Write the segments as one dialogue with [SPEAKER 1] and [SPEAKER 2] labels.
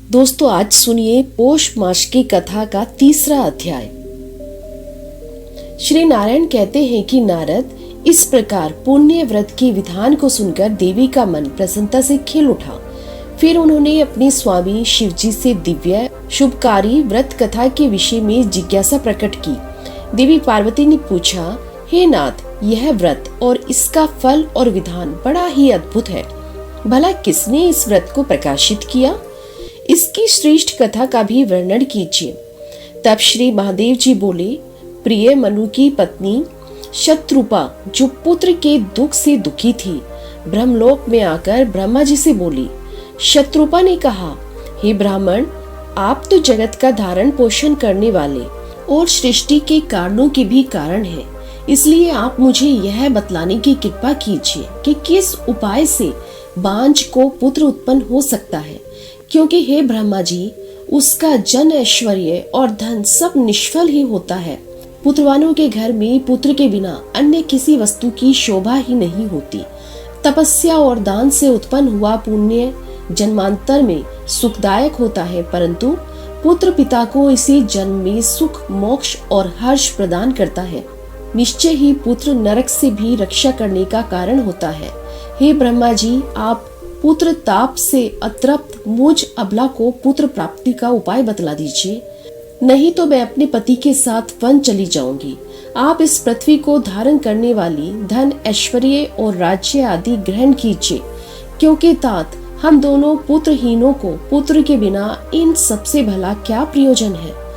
[SPEAKER 1] दोस्तों, आज सुनिए पौष मास की कथा का तीसरा अध्याय। श्री नारायण कहते हैं कि नारद इस प्रकार पुण्य व्रत के विधान को सुनकर देवी का मन प्रसन्नता से खिल उठा। फिर उन्होंने अपने स्वामी शिवजी से दिव्य शुभकारी व्रत कथा के विषय में जिज्ञासा प्रकट की। देवी पार्वती ने पूछा, हे नाथ, यह व्रत और इसका फल और विधान बड़ा ही अद्भुत है। भला किसने इस व्रत को प्रकाशित किया? इसकी श्रेष्ठ कथा का भी वर्णन कीजिए। तब श्री महादेव जी बोले, प्रिय मनु की पत्नी शत्रुपा, जो पुत्र के दुख से दुखी थी, ब्रह्मलोक में आकर ब्रह्मा जी से बोली। शत्रुपा ने कहा, हे ब्राह्मण, आप तो जगत का धारण पोषण करने वाले और सृष्टि के कारणों के भी कारण हैं। इसलिए आप मुझे यह बतलाने की कृपा कीजिए कि किस उपाय से बांझ को पुत्र उत्पन्न हो सकता है, क्योंकि हे ब्रह्मा जी, उसका जन ऐश्वर्य और धन सब निष्फल ही होता है। पुत्रवानों के घर में पुत्र के बिना अन्य किसी वस्तु की शोभा ही नहीं होती। तपस्या और दान से उत्पन्न हुआ पुण्य जन्मांतर में सुखदायक होता है, परंतु पुत्र पिता को इसी जन्म में सुख, मोक्ष और हर्ष प्रदान करता है। निश्चय ही पुत्र नरक से भी रक्षा करने का कारण होता है। हे ब्रह्मा जी, आप पुत्र ताप से अतृप्त मुझ अबला को पुत्र प्राप्ति का उपाय बतला दीजिए, नहीं तो मैं अपने पति के साथ वन चली जाऊंगी। आप इस पृथ्वी को धारण करने वाली धन, ऐश्वर्य और राज्य आदि ग्रहण कीजिए, क्योंकि तात हम दोनों पुत्रहीनों को पुत्र के बिना इन सबसे भला क्या प्रयोजन है।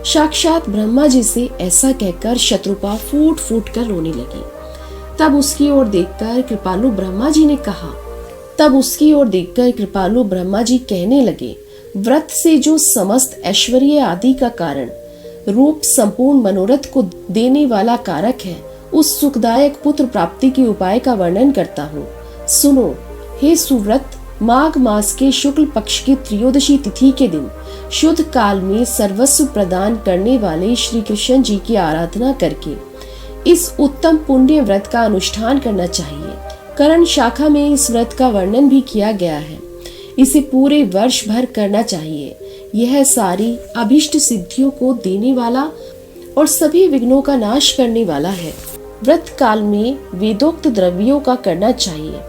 [SPEAKER 1] साक्षात ब्रह्मा जी से ऐसा कहकर शत्रुपा फूट फूट कर रोने लगी। तब उसकी ओर देखकर कृपालु ब्रह्मा जी कहने लगे, व्रत से जो समस्त ऐश्वर्य आदि का कारण, रूप संपूर्ण मनोरथ को देने वाला कारक है, उस सुखदायक पुत्र प्राप्ति के उपाय का वर्णन करता हूँ। सुनो। हे सुव्रत, माघ मास के शुक्ल पक्ष की त्रयोदशी तिथि के दिन शुद्ध काल में सर्वस्व प्रदान करने वाले श्री कृष्ण जी की आराधना करके इस उत्तम पुण्य व्रत का अनुष्ठान करना चाहिए। करण शाखा में इस व्रत का वर्णन भी किया गया है। इसे पूरे वर्ष भर करना चाहिए। यह सारी अभिष्ट सिद्धियों को देने वाला और सभी विघ्नों का नाश करने वाला है। व्रत काल में वेदोक्त द्रव्यों का करना चाहिए।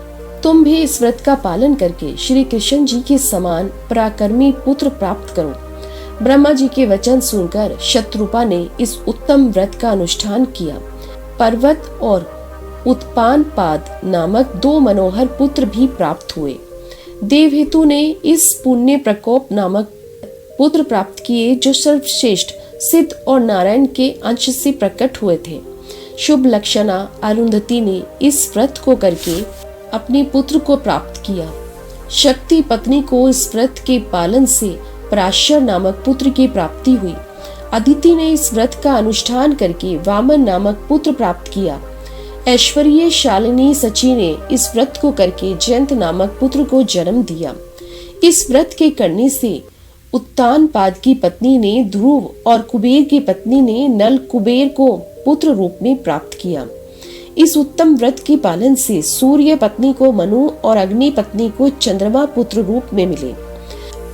[SPEAKER 1] तुम भी इस व्रत का पालन करके श्री कृष्ण जी के समान पराक्रमी पुत्र प्राप्त करो। ब्रह्मा जी के वचन सुनकर शत्रुपा ने इस उत्तम व्रत का अनुष्ठान किया। पर्वत और उत्पानपाद नामक 2 मनोहर पुत्र भी प्राप्त हुए। देवहेतु ने इस पुण्य प्रकोप नामक पुत्र प्राप्त किए, जो सर्वश्रेष्ठ सिद्ध और नारायण के अंश से प्रकट हुए थे। शुभ लक्षणा अरुंधति ने इस व्रत को करके अपने पुत्र को प्राप्त किया। शक्ति पत्नी को इस व्रत के पालन से पराशर नामक पुत्र की प्राप्ति हुई। अदिति ने इस व्रत का अनुष्ठान करके वामन नामक पुत्र प्राप्त किया। ऐश्वर्य शालिनी सची ने इस व्रत को करके जयंत नामक पुत्र को जन्म दिया। इस व्रत के करने से उत्तानपाद की पत्नी ने ध्रुव और कुबेर की पत्नी ने नल कुबेर को पुत्र रूप में प्राप्त किया। इस उत्तम व्रत के पालन से सूर्य पत्नी को मनु और अग्नि पत्नी को चंद्रमा पुत्र रूप में मिले।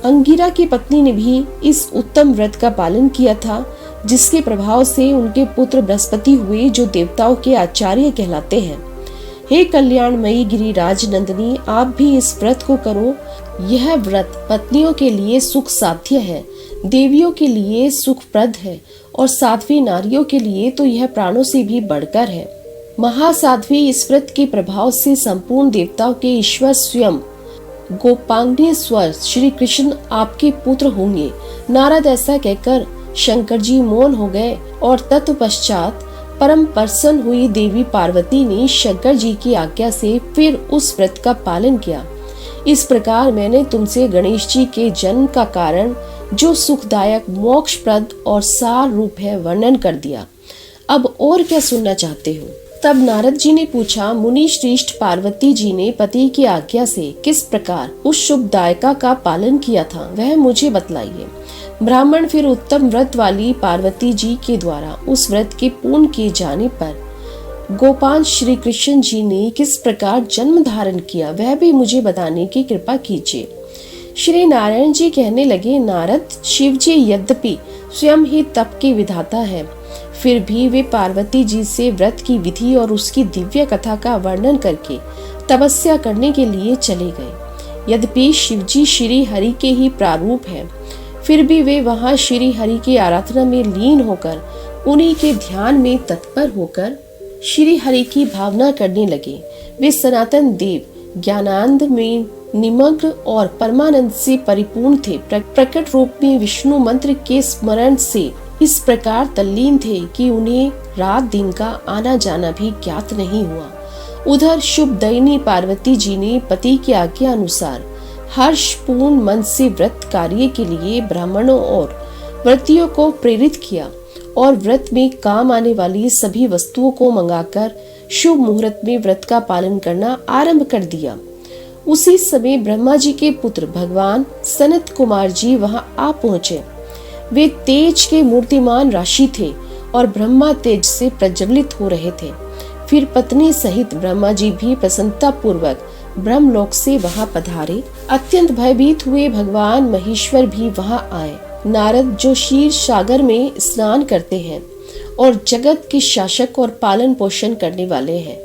[SPEAKER 1] अंगिरा की पत्नी ने भी इस उत्तम व्रत का पालन किया था, जिसके प्रभाव से उनके पुत्र बृहस्पति हुए, जो देवताओं के आचार्य कहलाते हैं। हे कल्याणमयी गिरिराज नंदिनी, आप भी इस व्रत को करो। यह व्रत पत्नियों के लिए सुख साध्य है, देवियों के लिए सुखप्रद है और साध्वी नारियों के लिए तो यह प्राणों से भी बढ़कर है। महासाध्वी इस व्रत के प्रभाव से संपूर्ण देवताओं के ईश्वर स्वयं गोपांगनेश्वर श्री कृष्ण आपके पुत्र होंगे। नारद ऐसा कहकर शंकर जी मौन हो गए और तत्पश्चात परम प्रसन्न हुई देवी पार्वती ने शंकर जी की आज्ञा से फिर उस व्रत का पालन किया। इस प्रकार मैंने तुमसे गणेश जी के जन्म का कारण, जो सुखदायक, मोक्षप्रद और सार रूप है, वर्णन कर दिया। अब और क्या सुनना चाहते हो? तब नारद जी ने पूछा, मुनि श्रेष्ठ पार्वती जी ने पति की आज्ञा से किस प्रकार उस शुभदायका का पालन किया था, वह मुझे बतलाइए। ब्राह्मण फिर उत्तम व्रत वाली पार्वती जी के द्वारा उस व्रत के पूर्ण किए जाने पर गोपाल श्री कृष्ण जी ने किस प्रकार जन्म धारण किया, वह भी मुझे बताने की कृपा कीजिए। श्री नारायण जी कहने लगे, नारद, शिव जी यद्यपि स्वयं ही तप के विधाता है, फिर भी वे पार्वती जी से व्रत की विधि और उसकी दिव्य कथा का वर्णन करके तपस्या करने के लिए चले गए। यद्यपि शिव जी श्री हरि के ही प्रारूप है, फिर भी वे वहां श्री हरि की आराधना में लीन होकर उन्हीं के ध्यान में तत्पर होकर श्री हरि की भावना करने लगे। वे सनातन देव ज्ञानानंद में निमग्न और परमानंद से परिपूर्ण थे। प्रकट रूप में विष्णु मंत्र के स्मरण से इस प्रकार तल्लीन थे कि उन्हें रात दिन का आना जाना भी ज्ञात नहीं हुआ। उधर शुभ दयनी पार्वती जी ने पति की आज्ञा अनुसार हर्षपूर्ण मन से व्रत कार्य के लिए ब्राह्मणों और व्रतियों को प्रेरित किया और व्रत में काम आने वाली सभी वस्तुओं को मंगाकर शुभ मुहूर्त में व्रत का पालन करना आरंभ कर दिया। उसी समय ब्रह्मा जी के पुत्र भगवान सनत कुमार जी वहां आ पहुँचे। वे तेज के मूर्तिमान राशि थे और ब्रह्मा तेज से प्रज्वलित हो रहे थे। फिर पत्नी सहित ब्रह्मा जी भी प्रसन्नता पूर्वक ब्रह्मलोक से वहां पधारे। अत्यंत भयभीत हुए भगवान महेश्वर भी वहां आए। नारद जो क्षीर सागर में स्नान करते हैं और जगत के शासक और पालन पोषण करने वाले हैं,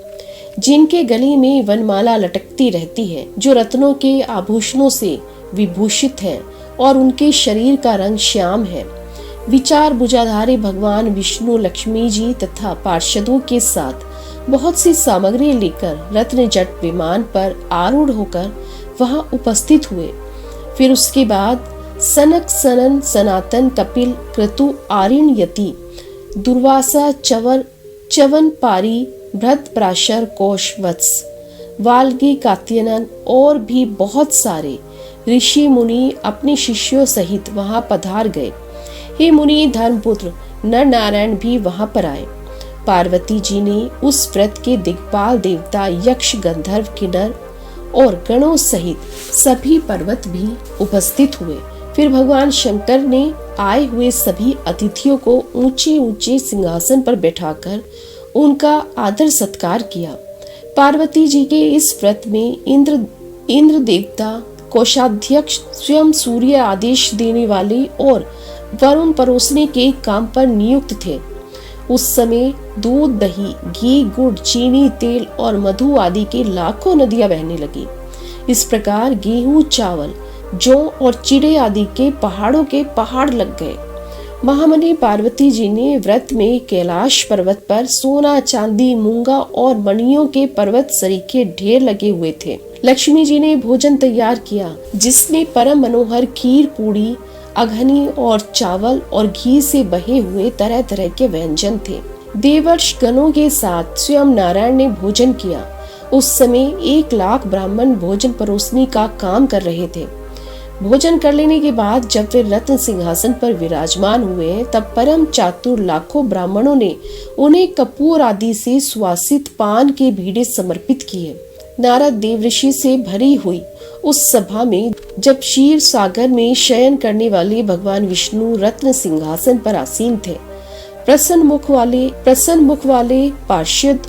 [SPEAKER 1] जिनके गले में वनमाला लटकती रहती है, जो रत्नों के आभूषणों से विभूषित है और उनके शरीर का रंग श्याम है, विचार बुझाधारी भगवान विष्णु लक्ष्मी जी तथा पार्षदों के साथ बहुत सी सामग्री लेकर रत्न जट विमान पर आरूढ़ होकर वहां उपस्थित हुए। फिर उसके बाद सनक सनन सनातन कपिल क्रतु आर्यण्यति दुर्वासा चवन पारी भृत पराशर कोश वत्स वाल्गी कात्यायन और भी बहुत सारे ऋषि मुनि अपने शिष्यों सहित वहां पधार गए। हे मुनि धर्मपुत्र नर नारायण भी वहां पर आए। पार्वती जी ने उस व्रत के दिग्पाल देवता यक्ष गंधर्व किन्नर और गणों सहित सभी पर्वत भी उपस्थित हुए। फिर भगवान शंकर ने आए हुए सभी अतिथियों को ऊंचे ऊंचे सिंहासन पर बैठाकर उनका आदर सत्कार किया। पार्वती जी के इस व्रत में इंद्र देवता कोषाध्यक्ष स्वयं सूर्य आदेश देने वाले और वरुण परोसने के काम पर नियुक्त थे। उस समय दूध दही घी गुड़ चीनी तेल और मधु आदि के लाखों नदियां बहने लगी। इस प्रकार गेहूं चावल जौ और चिड़े आदि के पहाड़ों के पहाड़ लग गए। महामुनि पार्वती जी ने व्रत में कैलाश पर्वत पर सोना चांदी मूंगा और मणियों के पर्वत सरीखे ढेर लगे हुए थे। लक्ष्मी जी ने भोजन तैयार किया, जिसमें परम मनोहर खीर पूड़ी अघनी और चावल और घी से बहे हुए तरह तरह के व्यंजन थे। देवर्ष गणों के साथ स्वयं नारायण ने भोजन किया। उस समय 1,00,000 ब्राह्मण भोजन परोसने का काम कर रहे थे। भोजन कर लेने के बाद जब वे रत्न सिंहासन पर विराजमान हुए, तब परम चातुर लाखों ब्राह्मणों ने उन्हें कपूर आदि से सुवासित पान के बीड़े समर्पित किए। नारद देवऋषि से भरी हुई उस सभा में जब क्षीर सागर में शयन करने वाले भगवान विष्णु रत्न सिंहासन पर आसीन थे, प्रसन्न मुख वाले पार्षद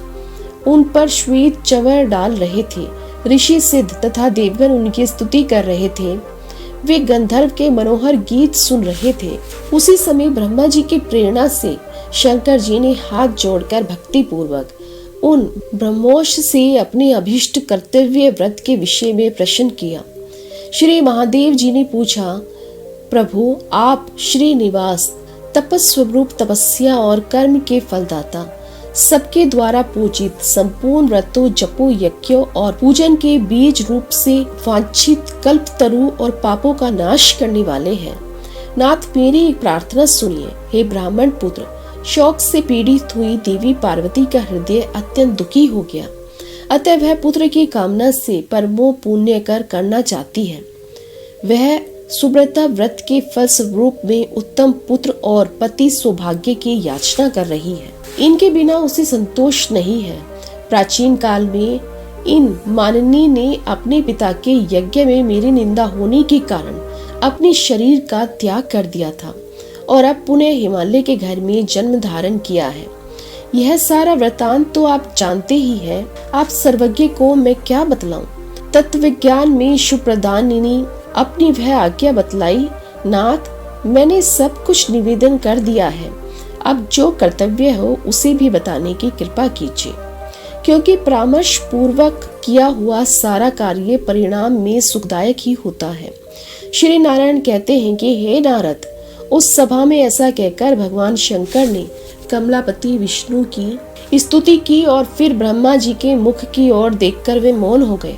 [SPEAKER 1] उन पर श्वेत चवर डाल रहे थे। ऋषि सिद्ध तथा देवगण उनकी स्तुति कर रहे थे। वे गंधर्व के मनोहर गीत सुन रहे थे। उसी समय ब्रह्मा जी की प्रेरणा से शंकर जी ने हाथ जोड़कर भक्ति पूर्वक उन ब्रह्मोष से अपने अभिष्ट कर्तव्य व्रत के विषय में प्रश्न किया। श्री महादेव जी ने पूछा, प्रभु आप श्रीनिवास तपस्वरूप तपस्या और कर्म के फलदाता, सबके द्वारा पूजित संपूर्ण व्रतों जपो यज्ञों और पूजन के बीज रूप से वांछित कल्प तरु और पापों का नाश करने वाले हैं। नाथ मेरी एक प्रार्थना सुनिए। हे ब्राह्मण पुत्र, शोक से पीड़ित हुई देवी पार्वती का हृदय अत्यंत दुखी हो गया। अतः वह पुत्र की कामना से परमो पुण्य कर करना चाहती है। वह सुब्रता व्रत के फल स्वरूप में उत्तम पुत्र और पति सौभाग्य की याचना कर रही है। इनके बिना उसे संतोष नहीं है। प्राचीन काल में इन माननी ने अपने पिता के यज्ञ में मेरी निंदा होने के कारण अपने शरीर का त्याग कर दिया था और अब पुनः हिमालय के घर में जन्म धारण किया है। यह सारा वृतांत तो आप जानते ही हैं। आप सर्वज्ञ को मैं क्या बतलाऊं। तत्व विज्ञान में सुप्रदानिनी अपनी वह आज्ञा बतलाई, नाथ मैंने सब कुछ निवेदन कर दिया है, अब जो कर्तव्य हो उसे भी बताने की कृपा कीजिए, क्योंकि परामर्श पूर्वक किया हुआ सारा कार्य परिणाम में सुखदायक ही होता है। श्री नारायण कहते हैं कि हे नारद, उस सभा में ऐसा कहकर भगवान शंकर ने कमलापति विष्णु की स्तुति की और फिर ब्रह्मा जी के मुख की ओर देखकर वे मौन हो गए।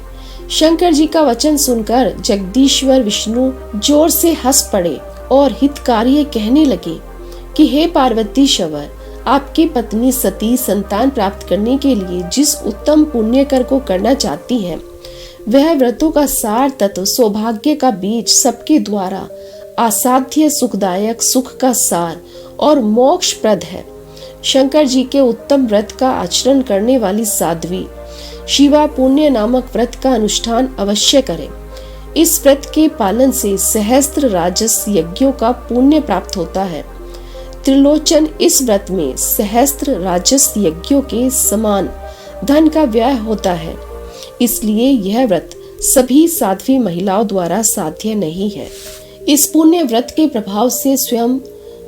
[SPEAKER 1] शंकर जी का वचन सुनकर जगदीश्वर विष्णु जोर से हंस पड़े और हितकार्य कहने लगे कि हे पार्वती शवर, आपकी पत्नी सती संतान प्राप्त करने के लिए जिस उत्तम पुण्य कर को करना चाहती हैं, वह व्रतों का सार तत्व सौभाग्य का बीज, सबके द्वारा असाध्य सुखदायक सुख का सार और मोक्ष प्रद है। शंकर जी के उत्तम व्रत का आचरण करने वाली साध्वी शिवा पुण्य नामक व्रत का अनुष्ठान अवश्य करें। इस व्रत के पालन से सहस्त्र राजस यज्ञों का पुण्य प्राप्त होता है। त्रिलोचन, इस व्रत में सहस्त्र राजस यज्ञों के समान धन का व्यय होता है, इसलिए यह व्रत सभी साध्वी महिलाओं द्वारा साध्य नहीं है। इस पुण्य व्रत के प्रभाव से स्वयं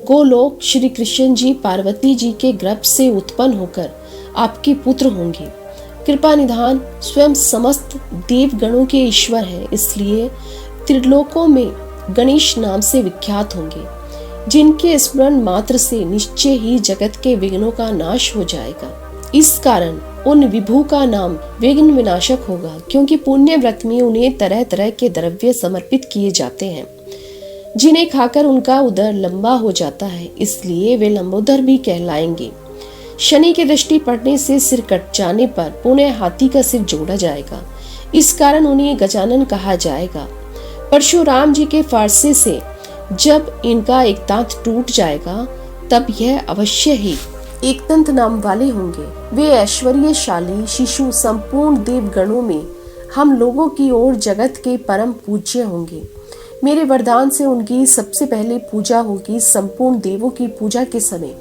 [SPEAKER 1] गोलोक श्री कृष्ण जी पार्वती जी के गर्भ से उत्पन्न होकर आपके पुत्र होंगे। कृपा निधान स्वयं समस्त देवगणों के ईश्वर हैं, इसलिए त्रिलोकों में गणेश नाम से विख्यात होंगे, जिनके स्मरण मात्र से निश्चय ही जगत के विघ्नों का नाश हो जाएगा। इस कारण उन विभु का नाम विघ्न विनाशक होगा, क्योंकि पुण्य व्रत में उन्हें तरह तरह के द्रव्य समर्पित किए जाते हैं, जिन्हें खाकर उनका उदर लंबा हो जाता है, इसलिए वे लंबोदर भी कहलाएंगे। शनि की दृष्टि पड़ने से सिर कट जाने पर पुनः हाथी का सिर जोड़ा जाएगा, इस कारण उन्हें गजानन कहा जाएगा। परशुराम जी के फारसे से जब इनका एक दांत टूट जाएगा, तब यह अवश्य ही एक दंत नाम वाले होंगे। वे ऐश्वर्यशाली शिशु संपूर्ण देवगणों में हम लोगों की ओर जगत के परम पूज्य होंगे। मेरे वरदान से उनकी सबसे पहले पूजा होगी। संपूर्ण देवों की पूजा के समय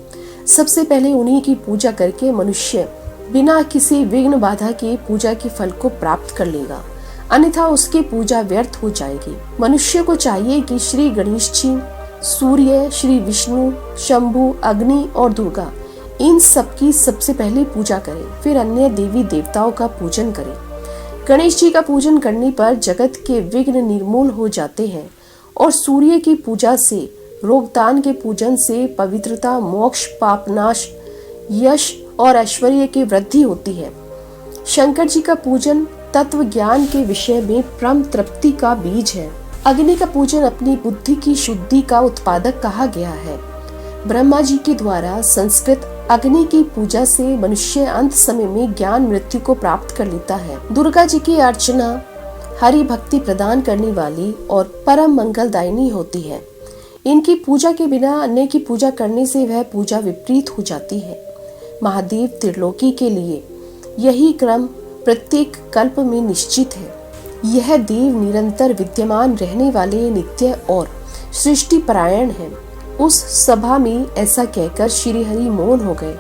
[SPEAKER 1] सबसे पहले उन्हीं की पूजा करके मनुष्य बिना किसी विघ्न बाधा के पूजा के फल को प्राप्त कर लेगा, अन्यथा उसकी पूजा व्यर्थ हो जाएगी। मनुष्य को चाहिए कि श्री गणेश जी, सूर्य, श्री विष्णु, शंभु, अग्नि और दुर्गा, इन सबकी सबसे पहले पूजा करें, फिर अन्य देवी देवताओं का पूजन करें। गणेश जी का पूजन करने पर जगत के विघ्न निर्मूल हो जाते हैं और सूर्य की पूजा से, रोगदान के पूजन से पवित्रता, मोक्ष, पापनाश, यश और ऐश्वर्य की वृद्धि होती है। शंकर जी का पूजन तत्व ज्ञान के विषय में परम तृप्ति का बीज है। अग्नि का पूजन अपनी बुद्धि की शुद्धि का उत्पादक कहा गया है। ब्रह्मा जी के द्वारा संस्कृत अग्नि की पूजा से मनुष्य अंत समय में ज्ञान मृत्यु को प्राप्त कर लेता है। दुर्गा जी की अर्चना हरि भक्ति प्रदान करने वाली और परम मंगलदायिनी होती है। इनकी पूजा के बिना अन्य की पूजा करने से वह पूजा विपरीत हो जाती है। महादेव त्रिलोकी के लिए यही क्रम प्रत्येक कल्प में निश्चित है। यह देव निरंतर विद्यमान रहने वाले नित्य और सृष्टि परायण है। उस सभा में ऐसा कहकर श्री हरि मौन हो गए।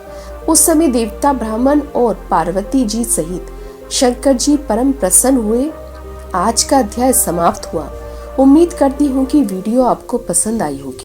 [SPEAKER 1] उस समय देवता, ब्राह्मण और पार्वती जी सहित शंकर जी परम प्रसन्न हुए। आज का अध्याय समाप्त हुआ। उम्मीद करती हूँ कि वीडियो आपको पसंद आई होगी।